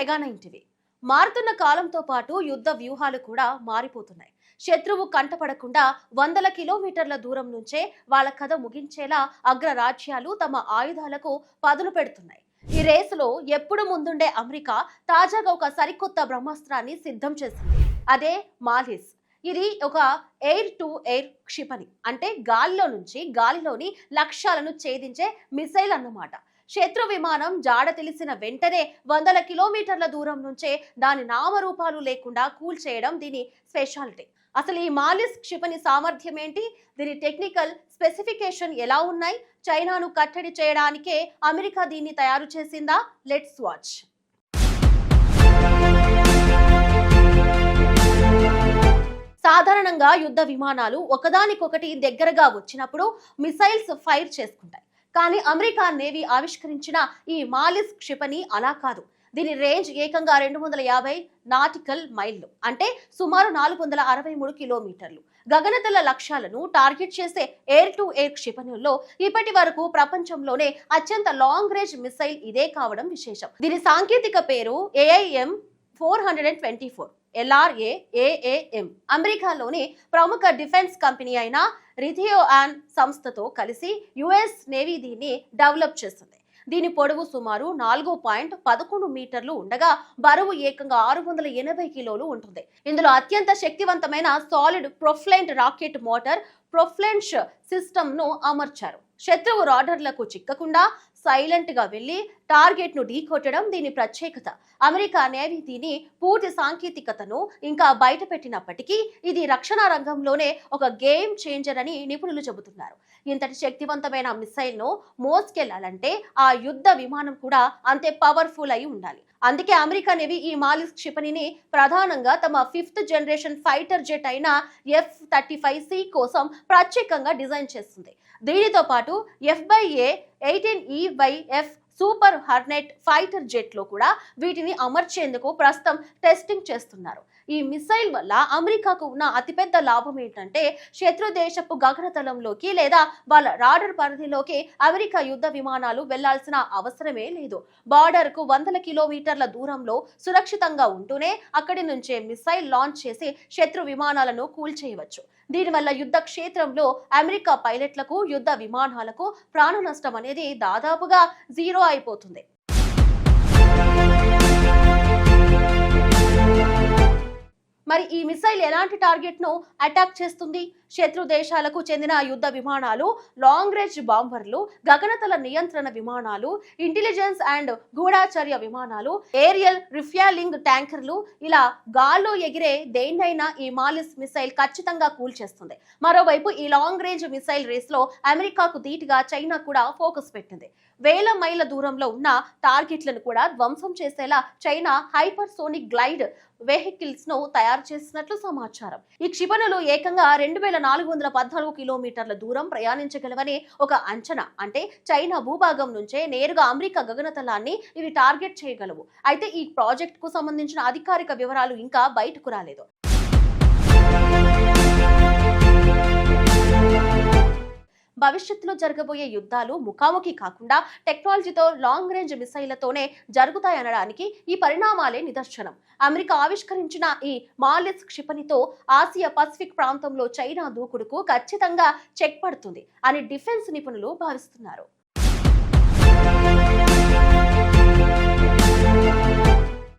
Mega 90. మారుతున్న కాలంతో పాటు యుద్ధ వ్యూహాలు కూడా మారిపోతున్నాయి. శత్రువు కంటపడకుండా వందల కిలోమీటర్ల దూరం నుంచే వాళ్ళ కథ ముగించేలా అగ్రరాజ్యాలు తమ ఆయుధాలకు పదును పెడుతున్నాయి. ఈ రేసులో ఎప్పుడు ముందుండే అమెరికా తాజాగా ఒక సరికొత్త బ్రహ్మాస్త్రాన్ని సిద్ధం చేసింది. అదే మాలిస్. ఇది ఒక ఎయిర్ టు ఎయిర్ క్షిపణి, అంటే గాలిలో నుంచి గాలిలోని లక్ష్యాలను ఛేదించే మిసైల్ అన్నమాట. శత్రు విమానం జాడ తెలిసిన వెంటనే వందల కిలోమీటర్ల దూరం నుంచే దాని నామరూపాలు లేకుండా కూల్చేయడం దీని స్పెషాలిటీ. అసలు ఈ మాలిస్ క్షిపణి సామర్థ్యం ఏంటి, దీని టెక్నికల్ స్పెసిఫికేషన్ ఎలా ఉన్నాయి, చైనాను కట్టడి చేయడానికే అమెరికా దీన్ని తయారు చేసిందా? Let's watch. సాధారణంగా యుద్ధ విమానాలు ఒకదానికొకటి దగ్గరగా వచ్చినప్పుడు మిసైల్స్ ఫైర్ చేసుకుంటాయి. కానీ అమెరికా నేవీ ఆవిష్కరించిన ఈ మాలిస్ క్షిపణి అలా కాదు. దీని రేంజ్ ఏకంగా 250 నాటికల్ మైళ్ళు, అంటే సుమారు 463 కిలోమీటర్లు. గగనతల లక్ష్యాలను టార్గెట్ చేసే ఎయిర్ టు ఎయిర్ క్షిపణుల్లో ఇప్పటి వరకు ప్రపంచంలోనే అత్యంత లాంగ్ రేంజ్ మిసైల్ ఇదే కావడం విశేషం. దీని సాంకేతిక పేరు AIM 424 LRAAAM. అమెరికాలోని ప్రముఖ డిఫెన్స్ కంపెనీ అయిన రిథియోఆన్ సంస్థతో కలిసి US నేవీ దీన్ని డెవలప్ చేస్తుంది. దీని పొడవు సుమారు 4.11 మీటర్లు ఉండగా బరువు ఏకంగా 680 కిలోలు ఉంటుంది. ఇందులో అత్యంత శక్తివంతమైన సాలిడ్ ప్రొఫ్లెంట్ రాకెట్ మోటార్ ప్రొఫ్లెన్స్ సిస్టమ్ ను అమర్చారు. శత్రువు రాడర్లకు చిక్కకుండా సైలెంట్ గా వెళ్లి టార్గెట్ ను ఢీకొట్టడం దీని ప్రత్యేకత. అమెరికా నేవీ దీని పూర్తి సాంకేతికతను ఇంకా బయట పెట్టినప్పటికీ ఇది రక్షణ రంగంలోనే ఒక గేమ్ చేంజర్ అని నిపుణులు చెబుతున్నారు. ఇంతటి శక్తివంతమైన మిసైల్ ను మోసుకెళ్లాలంటే ఆ యుద్ధ విమానం కూడా అంతే పవర్ఫుల్ అయి ఉండాలి. అందుకే అమెరికా నేవీ ఈ మాలిస్ క్షిపణిని ప్రధానంగా తమ 5th జనరేషన్ ఫైటర్ జెట్ అయిన F-35C కోసం ప్రత్యేకంగా డిజైన్ చేస్తుంది. దీనితో పాటు FA-18EF super Hornet fighter jet లో కూడా వీటిని అమర్చేందుకు ప్రస్తుతం టెస్టింగ్ చేస్తున్నారు. ఈ మిసైల్ వల్ల అమెరికాకు ఉన్న అతిపెద్ద లాభం ఏంటంటే శత్రు దేశపు గగనతలంలోకి లేదా వాళ్ళ రాడర్ పరిధిలోకి అమెరికా యుద్ధ విమానాలు వెళ్లాల్సిన అవసరమే లేదు. బార్డర్ కు వందల కిలోమీటర్ల దూరంలో సురక్షితంగా ఉంటూనే అక్కడి నుంచే మిసైల్ లాంచ్ చేసి శత్రు విమానాలను కూల్చేయవచ్చు. దీనివల్ల యుద్ధ క్షేత్రంలో అమెరికా పైలట్లకు యుద్ధ విమానాలకు ప్రాణ నష్టం అనేది దాదాపుగా జీరో అయిపోతుంది. మరి ఈ మిసైల్ ఎలాంటి టార్గెట్ ను అటాక్ చేస్తుంది? శత్రు దేశాలకు చెందిన యుద్ధ విమానాలు, లాంగ్ రేంజ్ బాంబర్లు, గగనతల నియంత్రణ విమానాలు, ఇంటెలిజెన్స్ అండ్ గూఢాచర్య విమానాలు, ఏరియల్ రిఫ్యాలింగ్ ట్యాంకర్లు, ఇలా గాల్లో ఎగిరే దేన్నైనా ఈ మాలిస్ మిసైల్ ఖచ్చితంగా కూల్చేస్తుంది. మరోవైపు ఈ లాంగ్ రేంజ్ మిసైల్ రేస్ లో అమెరికాకు ధీటుగా చైనా కూడా ఫోకస్ పెట్టింది. వేల మైళ్ళ దూరంలో ఉన్న టార్గెట్లను కూడా ధ్వంసం చేసేలా చైనా హైపర్సోనిక్ గ్లైడ్ వెహికల్స్ ను తయారు చేసినట్లు సమాచారం. ఈ క్షిపణులు ఏకంగా 2414 కిలోమీటర్ల దూరం ప్రయాణించగలవని ఒక అంచనా. అంటే చైనా భూభాగం నుంచే నేరుగా అమెరికా గగనతలాన్ని ఇవి టార్గెట్ చేయగలవు. అయితే ఈ ప్రాజెక్ట్ కు సంబంధించిన అధికారిక వివరాలు ఇంకా బయటకు రాలేదు. భవిష్యత్తులో జరగబోయే యుద్ధాలు ముఖాముఖి కాకుండా టెక్నాలజీతో లాంగ్ రేంజ్ మిసైళ్లతోనే జరుగుతాయనడానికి ఈ పరిణామాలే నిదర్శనం. అమెరికా ఆవిష్కరించిన ఈ మాలిస్ క్షిపణితో ఆసియా పసిఫిక్ ప్రాంతంలో చైనా దూకుడుకు ఖచ్చితంగా చెక్ పడుతుంది అని డిఫెన్స్ నిపుణులు భావిస్తున్నారు.